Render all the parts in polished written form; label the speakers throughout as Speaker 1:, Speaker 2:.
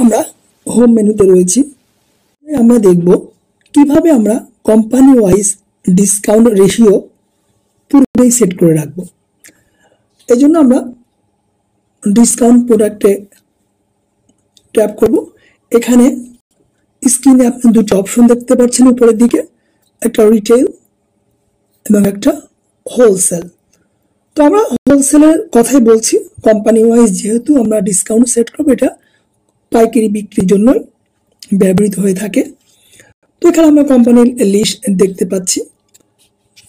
Speaker 1: আমরা হোম মেনুতে রয়েছি। আমরা দেখব কিভাবে আমরা কোম্পানি ওয়াইজ ডিসকাউন্ট রেশিও পুরোটাই সেট করে রাখবো। এই জন্য আমরা ডিসকাউন্ট প্রোডাক্টে ট্যাপ করব। এখানে স্ক্রিনে আপনি দুটো অপশন দেখতে পাচ্ছেন উপরের দিকে, একটা রিটেল এবং একটা হোলসেল। তো আমরা হোলসেলের কথাই বলছি, কোম্পানি ওয়াইজ যেহেতু আমরা ডিসকাউন্ট সেট করবো, এটা পাইকারি বিক্রির জন্য ব্যবহৃত হয়ে থাকে। তো এখানে আমরা কোম্পানির লিস্ট দেখতে পাচ্ছি।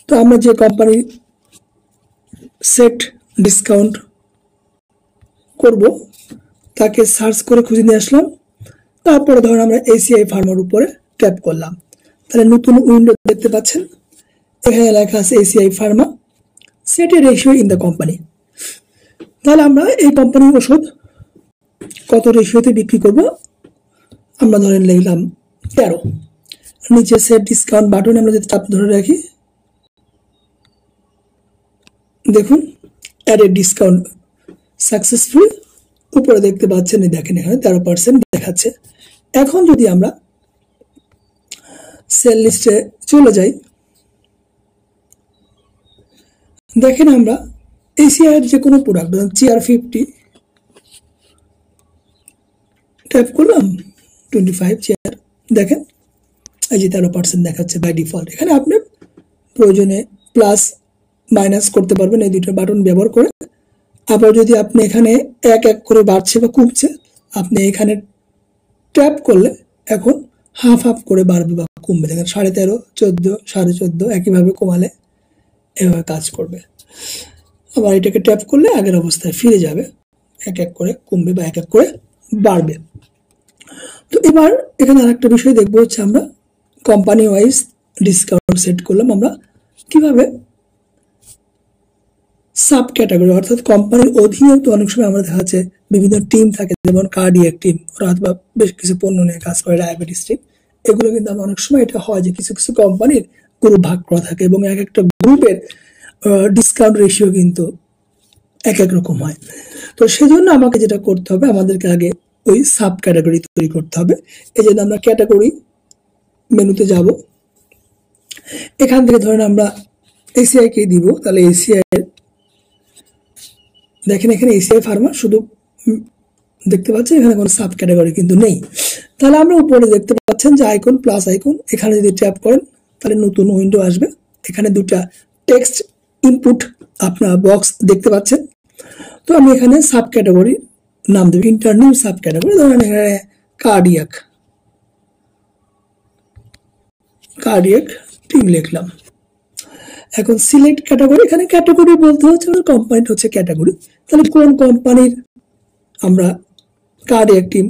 Speaker 1: তো আমরা যে কোম্পানির সেট ডিসকাউন্ট করব তাকে সার্চ করে খুঁজে নিয়ে আসলাম। তারপরে ধরুন আমরা এসিআই ফার্মার উপরে ট্যাপ করলাম, তাহলে নতুন উইন্ডো দেখতে পাচ্ছেন। এখানে লেখা আছে ACI Pharma set A ratio in the company. তাহলে আমরা এই কোম্পানির ওষুধ কত রেশিওতে বিক্রি করব, আমরা ধরেন লিখলাম 13। নিচে সেট ডিসকাউন্ট বাটন আমরা যদি চাপ ধরে রাখি, দেখুন অ্যাডেড ডিসকাউন্ট সাকসেসফুল উপরে দেখতে পাচ্ছেন। দেখেন এখানে 13% দেখাচ্ছে। এখন যদি আমরা সেল লিস্টে চলে যাই, দেখেন আমরা এসিআই এর যে কোনো প্রোডাক্ট চেয়ার 50 ট্যাপ করলাম, 25 চেয়ার, দেখেন এই যে 13% দেখাচ্ছে বাই ডিফল্ট। এখানে আপনি প্রয়োজনে প্লাস মাইনাস করতে পারবেন এই দুটো বাটন ব্যবহার করে। আবার যদি আপনি এখানে এক এক করে বাড়ছে বা কমছে, আপনি এখানে ট্যাপ করলে এখন হাফ হাফ করে বাড়বে বা কমবে। দেখেন 13.5, 14, 14.5 একইভাবে কমালে এভাবে কাজ করবে। আবার এটাকে ট্যাপ করলে আগের অবস্থায় ফিরে যাবে, এক এক করে কমবে বা এক এক করে বাড়বে। তো এবার এখানে আরেকটা বিষয় দেখবো হচ্ছে আমরা কোম্পানি ওয়াইজ ডিসকাউন্ট সেট করলাম। আমরা কিভাবে সাব ক্যাটাগরি অর্থাৎ কোম্পানির অধীনে তো অনেক সময় আমরা দেখা যাচ্ছে বিভিন্ন টিম থাকে, যেমন কার্ডিয়াক টিম, ওরা হয়তো বেশ কিছু পণ্য নিয়ে কাজ করে, ডায়াবেটিস টিম, এগুলো কিন্তু আমরা অনেক সময় এটা হয় যে কিছু কিছু কোম্পানির গ্রুপ ভাগ করা থাকে এবং এক একটা গ্রুপের ডিসকাউন্ট রেশিও কিন্তু এক এক রকম হয়। তো সেজন্য আমাকে যেটা করতে হবে, আমাদেরকে আগে ওই সাব ক্যাটাগরি তৈরি করতে হবে। এই জন্য আমরা ক্যাটাগরি মেনুতে যাব। এখান থেকে ধরেন আমরা এসিআই কে দিব, তাহলে এসিআই দেখেন এখানে এসিআই ফার্মা শুধু দেখতে পাচ্ছেন, এখানে কোনো সাব ক্যাটাগরি কিন্তু নেই। তাহলে আমরা উপরে দেখতে পাচ্ছেন যে আইকন প্লাস আইকন, এখানে যদি ট্যাপ করেন তাহলে নতুন উইন্ডো আসবে। এখানে দুটা টেক্সট ইনপুট আপনার বক্স দেখতে পাচ্ছেন। তো আমি এখানে সাব ক্যাটাগরি নাম দেব, ইন্টারনিউ সাব ক্যাটাগরি, ধরেন এখানে কার্ডিয়াক টিম লিখলাম। এখন সিলেক্ট ক্যাটাগরি, এখানে ক্যাটাগরি বলতে হচ্ছে কোম্পানিটা হচ্ছে ক্যাটাগরি, তাহলে কোন কোম্পানির আমরা কার্ডিয়াক টিম।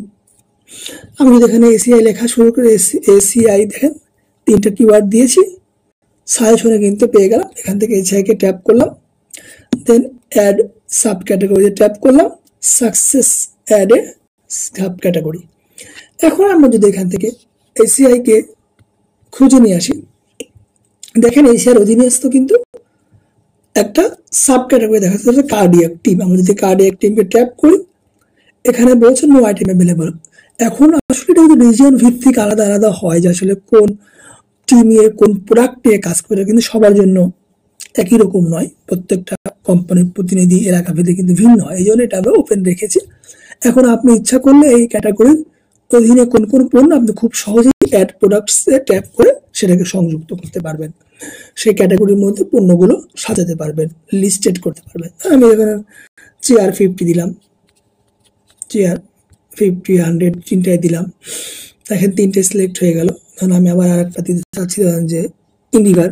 Speaker 1: আমি যদি এখানে এসিআই লেখা শুরু করে এসিআই দেখেন 3টা কিওয়ার্ড দিয়েছি, সাজেশনে কিন্তু পেয়ে গেলাম। এখান থেকে এসিআই কে ট্যাপ করলাম, then add subcategory tap করলাম, success add a subcategory. এখন আমরা যদি এখান থেকে এসিআই কে খুঁজে নিয়ে আসি, দেখেন এসিআর অধীনস্থ কিন্তু একটা সাব ক্যাটাগরি দেখা যাচ্ছে কার্ডিয়াক টিম। আমরা যদি কার্ডিয়াক টিমকে ট্যাপ করি, এখানে বলছে নো আইটেম অ্যাভেলেবল। এখন আসলে এটা কিন্তু রিজিয়ন ভিত্তিক আলাদা আলাদা হয় যে আসলে কোন টিমের কোন প্রোডাক্ট নিয়ে কাজ করে, কিন্তু সবার জন্য একই রকম নয়, প্রত্যেকটা কোম্পানির প্রতিনিধি এলাকা ভেদে কিন্তু ভিন্ন হয়। এই জন্য এটা আমরা ওপেন রেখেছি। এখন আপনি ইচ্ছা করলে এই ক্যাটাগরির অধীনে কোন কোন পণ্য আপনি খুব সহজেই অ্যাড প্রোডাক্টসে ট্যাপ করে সেটাকে সংযুক্ত করতে পারবেন, সেই ক্যাটাগরির মধ্যে পণ্যগুলো সাজাতে পারবেন, লিস্টেড করতে পারবেন। আমি এখানে চেয়ার 50 দিলাম, চেয়ার 50, 100 তিনটায় দিলাম, দেখেন 3টে সিলেক্ট হয়ে গেল। ধরুন আমি আবার আরেকটা দিতে চাচ্ছি, ধরেন যে ইন্ডিভার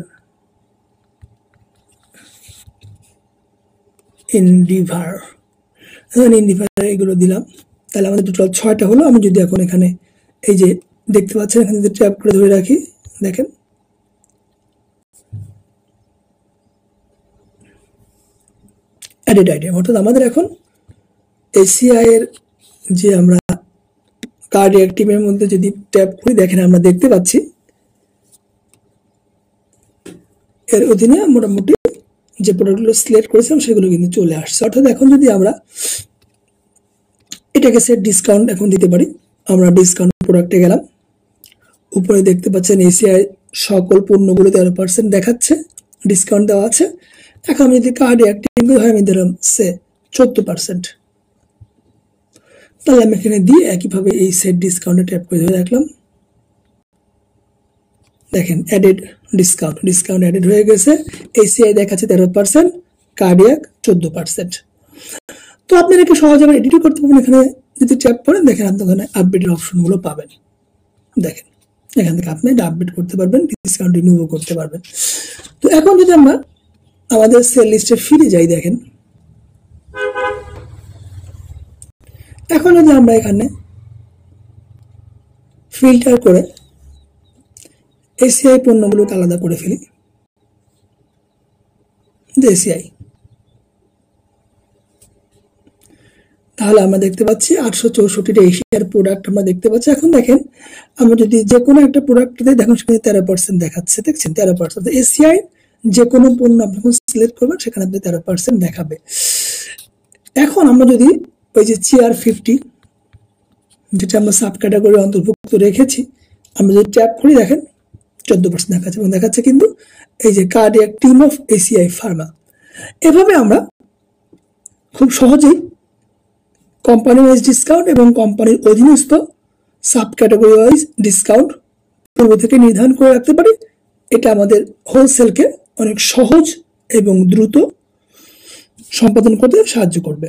Speaker 1: এগুলো দিলাম, তাহলে আমাদের টোটাল 6টা হলো। আমি যদি এখন এখানে এই যে দেখতে পাচ্ছেন এখানে যদি ট্যাপ করে ধরে রাখি, দেখেন অ্যাডেড আইটেম, অর্থাৎ আমাদের এখন এসিআই এর যে আমরা কার্ডিয়াক টিমের মধ্যে যদি ট্যাপ করি, দেখেন আমরা দেখতে পাচ্ছি এর অধীনে মোটামুটি যে প্রোডাক্টগুলো সিলেক্ট করেছিলাম সেগুলো কিন্তু চলে আসছে। অর্থাৎ এখন যদি আমরা এটাকে সেট ডিসকাউন্ট এখন দিতে পারি, আমরা ডিসকাউন্ট প্রোডাক্টে গেলাম, উপরে দেখতে পাচ্ছেন এসিআই সকল পণ্যগুলো 13% দেখাচ্ছে, ডিসকাউন্ট দেওয়া আছে। এখন আমি যদি কার্ড অ্যাক্টিভ হয়, আমি দিলাম সে 14%, তাহলে আমি এখানে দিয়ে একইভাবে এই সেট ডিসকাউন্টে ট্যাপ করে ধরে রাখলাম। দেখেন অ্যাডেড ডিসকাউন্ট, ডিসকাউন্ট অ্যাডেড হয়ে গেছে। এসিআই দেখাচ্ছে 13%, কার্ডিয়াক 14%। তো আপনি এটাকে সহজভাবে এডিটও করতে পারবেন। এখানে যদি ট্যাপ করেন দেখেন আপনি ওখানে আপডেটের অপশনগুলো পাবেন। দেখেন এখান থেকে আপনি এটা আপডেট করতে পারবেন, ডিসকাউন্ট রিমুভও করতে পারবেন। তো এখন যদি আমরা আমাদের সেল লিস্টে ফিরে যাই, দেখেন এখন যদি আমরা এখানে ফিল্টার করে এসিআই পণ্যগুলোকে আলাদা করে ফেলি, এসিআই, তাহলে আমরা দেখতে পাচ্ছি 864টা এশিয়ার প্রোডাক্ট আমরা দেখতে পাচ্ছি। এখন দেখেন আমরা যদি যে কোনো একটা প্রোডাক্টে দেখুন সেখানে 13% দেখাচ্ছে, দেখছেন 13%। এসিআই যে কোনো পণ্য আপনি যখন সিলেক্ট করবেন সেখানে আপনি 13% দেখাবে। এখন আমরা যদি ওই যে চেয়ার 50 যেটা আমরা সাব ক্যাটাগরি অন্তর্ভুক্ত রেখেছি, আমরা যদি ট্যাপ করি দেখেন 14% দেখাচ্ছে, এবং দেখাচ্ছে কিন্তু এই যে cardiac team of ACI Pharma. এভাবে আমরা খুব সহজেই কোম্পানি ওয়াইজ ডিসকাউন্ট এবং কোম্পানির অধীনস্থ সাব ক্যাটাগরি ওয়াইজ ডিসকাউন্ট পূর্ব থেকে নির্ধারণ করে রাখতে পারি। এটা আমাদের হোলসেলকে অনেক সহজ এবং দ্রুত সম্পাদন করতে সাহায্য করবে।